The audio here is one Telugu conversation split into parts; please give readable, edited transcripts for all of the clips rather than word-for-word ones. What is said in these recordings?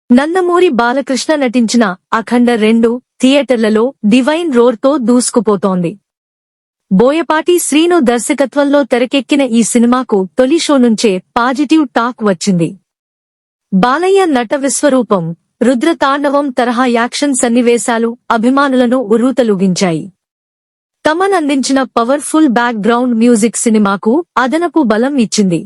నందమూరి బాలకృష్ణ నటించిన అఖండ 2 థియేటర్లలో డివైన్ రోర్తో దూసుకుపోతోంది. బోయపాటి శ్రీను దర్శకత్వంలో తెరకెక్కిన ఈ సినిమాకు తొలి షో నుంచే పాజిటివ్ టాక్ వచ్చింది. బాలయ్య నట విశ్వరూపం, రుద్రతాండవం తరహా యాక్షన్ సన్నివేశాలు అభిమానులను ఉర్రూతలూగించాయి. తమన్ అందించిన పవర్ఫుల్ బ్యాక్ గ్రౌండ్ మ్యూజిక్ సినిమాకు అదనపు బలం ఇచ్చింది.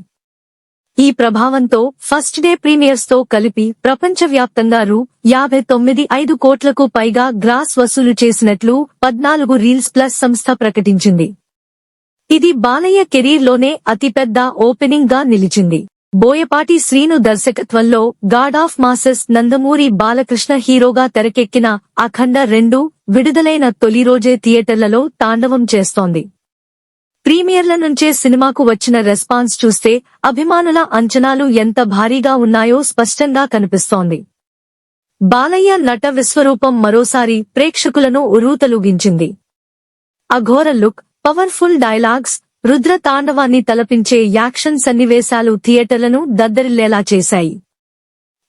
ఈ ప్రభావంతో ఫస్ట్ డే ప్రీమియర్స్ తో కలిపి ప్రపంచవ్యాప్తంగా రూ. 59.5 కోట్లకు పైగా గ్రాస్ వసూలు చేసినట్లు 14 రీల్స్ ప్లస్ సంస్థ ప్రకటించింది. ఇది బాలయ్య కెరీర్లోనే అతిపెద్ద ఓపెనింగ్ గా నిలిచింది. బోయపాటి శ్రీను దర్శకత్వంలో God of masses Nandamuri Balakrishna హీరోగా తెరకెక్కిన అఖండ 2 విడుదలైన తొలి రోజే థియేటర్లలో తాండవం చేస్తోంది. ప్రీమియర్ల నుంచే సినిమాకు వచ్చిన రెస్పాన్స్ చూస్తే అభిమానుల అంచనాలు ఎంత భారీగా ఉన్నాయో స్పష్టంగా కనిపిస్తోంది. బాలయ్య నట విశ్వరూపం మరోసారి ప్రేక్షకులను ఉర్రూతలూగించింది. Aghora look, powerful dialogues, Rudra తాండవాన్ని తలపించే యాక్షన్ సన్నివేశాలు థియేటర్లను దద్దరిల్లేలా చేశాయి.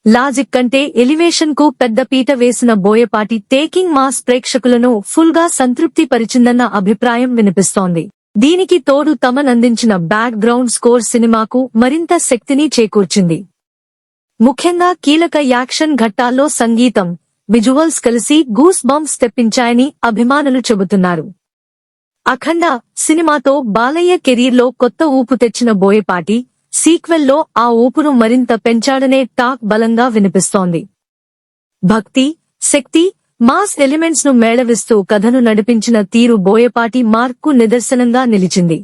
లాజిక్ కంటే ఎలివేషన్ కు పెద్ద పీట వేసిన బోయపాటి టేకింగ్ మాస్ ప్రేక్షకులను ఫుల్ గా సంతృప్తి పరిచిందన్న అభిప్రాయం వినిపిస్తోంది. దీనికి తోడు తమన్ అందించిన బ్యాక్ గ్రౌండ్ స్కోర్ సినిమాకు మరింత శక్తిని చేకూర్చింది. ముఖ్యంగా కీలక యాక్షన్ ఘట్టాల్లో సంగీతం, విజువల్స్ కలిసి గూస్ బంప్స్ తెప్పించాయని అభిమానులు చెబుతున్నారు. అఖండ సినిమాతో బాలయ్య కెరీర్లో కొత్త ఊపు తెచ్చిన బోయపాటి సీక్వెల్లో ఆ ఊపును మరింత పెంచాడనే టాక్ బలంగా వినిపిస్తోంది. భక్తి, శక్తి, మాస్ ఎలిమెంట్స్ ను మేళవిస్తూ కథను నడిపించిన తీరు బోయపాటి మార్కు నిదర్శనంగా నిలిచింది.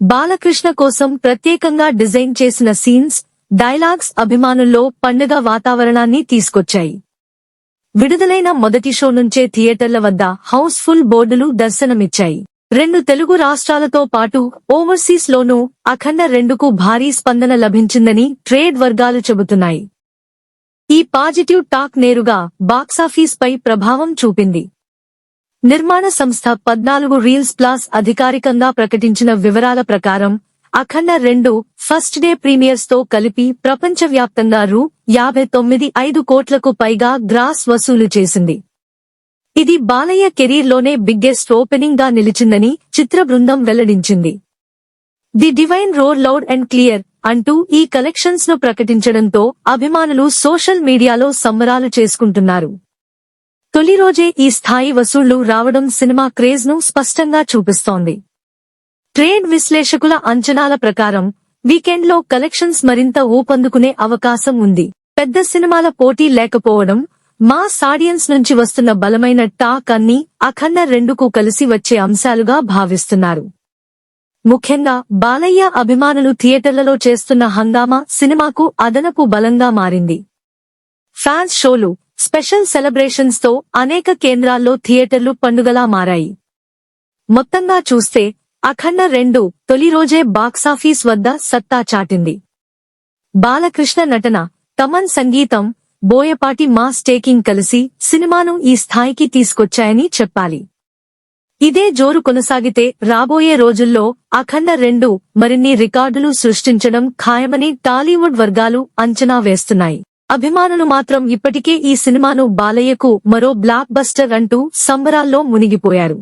బాలకృష్ణ కోసం ప్రత్యేకంగా డిజైన్ చేసిన సీన్స్, డైలాగ్స్ అభిమానుల్లో పండుగ వాతావరణాన్ని తీసుకొచ్చాయి. విడుదలైన మొదటి షో నుంచే థియేటర్ల వద్ద హౌస్ ఫుల్ బోర్డులు దర్శనమిచ్చాయి. 2 తెలుగు రాష్ట్రాలతో పాటు ఓవర్సీస్ లోనూ అఖండ 2కు భారీ స్పందన లభించిందని ట్రేడ్ వర్గాలు చెబుతున్నాయి. ఈ పాజిటివ్ టాక్ నేరుగా బాక్సాఫీస్ పై ప్రభావం చూపింది. నిర్మాణ సంస్థ 14 రీల్స్ ప్లస్ అధికారికంగా ప్రకటించిన వివరాల ప్రకారం అఖండ 2 ఫస్ట్ డే ప్రీమియర్స్ తో కలిపి ప్రపంచవ్యాప్తంగా రూ. 59.5 కోట్లకు పైగా గ్రాస్ వసూలు చేసింది. ఇది బాలయ్య కెరీర్లోనే బిగ్గెస్ట్ ఓపెనింగ్ గా నిలిచిందని చిత్ర బృందం వెల్లడించింది. The divine roar loud and clear అంటూ ఈ కలెక్షన్స్ ను ప్రకటించడంతో అభిమానులు సోషల్ మీడియాలో సంబరాలు చేసుకుంటున్నారు. తొలి రోజే ఈ స్థాయి వసూళ్లు రావడం సినిమా క్రేజ్ ను స్పష్టంగా చూపిస్తోంది. ట్రేడ్ విశ్లేషకుల అంచనాల ప్రకారం వీకెండ్ లో కలెక్షన్స్ మరింత ఊపందుకునే అవకాశం ఉంది. పెద్ద సినిమాల పోటీ లేకపోవడం, మాస్ ఆడియన్స్ నుంచి వస్తున్న బలమైన టాక్ అన్నీ అఖండ 2కు కలిసి వచ్చే అంశాలుగా భావిస్తున్నారు. ముఖ్యంగా బాలయ్య అభిమానులు థియేటర్లలో చేస్తున్న హంగామా సినిమాకు అదనపు బలంగా మారింది. ఫ్యాన్స్ షోలు, స్పెషల్ సెలబ్రేషన్స్ తో అనేక కేంద్రాల్లో థియేటర్లు పండుగలా మారాయి. మొత్తంగా చూస్తే అఖండ 2 తొలి రోజే బాక్సాఫీస్ వద్ద సత్తా చాటింది. బాలకృష్ణ నటన, తమన్ సంగీతం, బోయపాటి మాస్ టేకింగ్ కలిసి సినిమాను ఈ స్థాయికి తీసుకొచ్చాయని చెప్పాలి. ఇదే జోరు కొనసాగితే రాబోయే రోజుల్లో అఖండ 2 మరిన్ని రికార్డులు సృష్టించడం ఖాయమని టాలీవుడ్ వర్గాలు అంచనా వేస్తున్నాయి. అభిమానులు మాత్రం ఇప్పటికే ఈ సినిమాను బాలయ్యకు మరో బ్లాక్ బస్టర్ అంటూ సంబరాల్లో మునిగిపోయారు.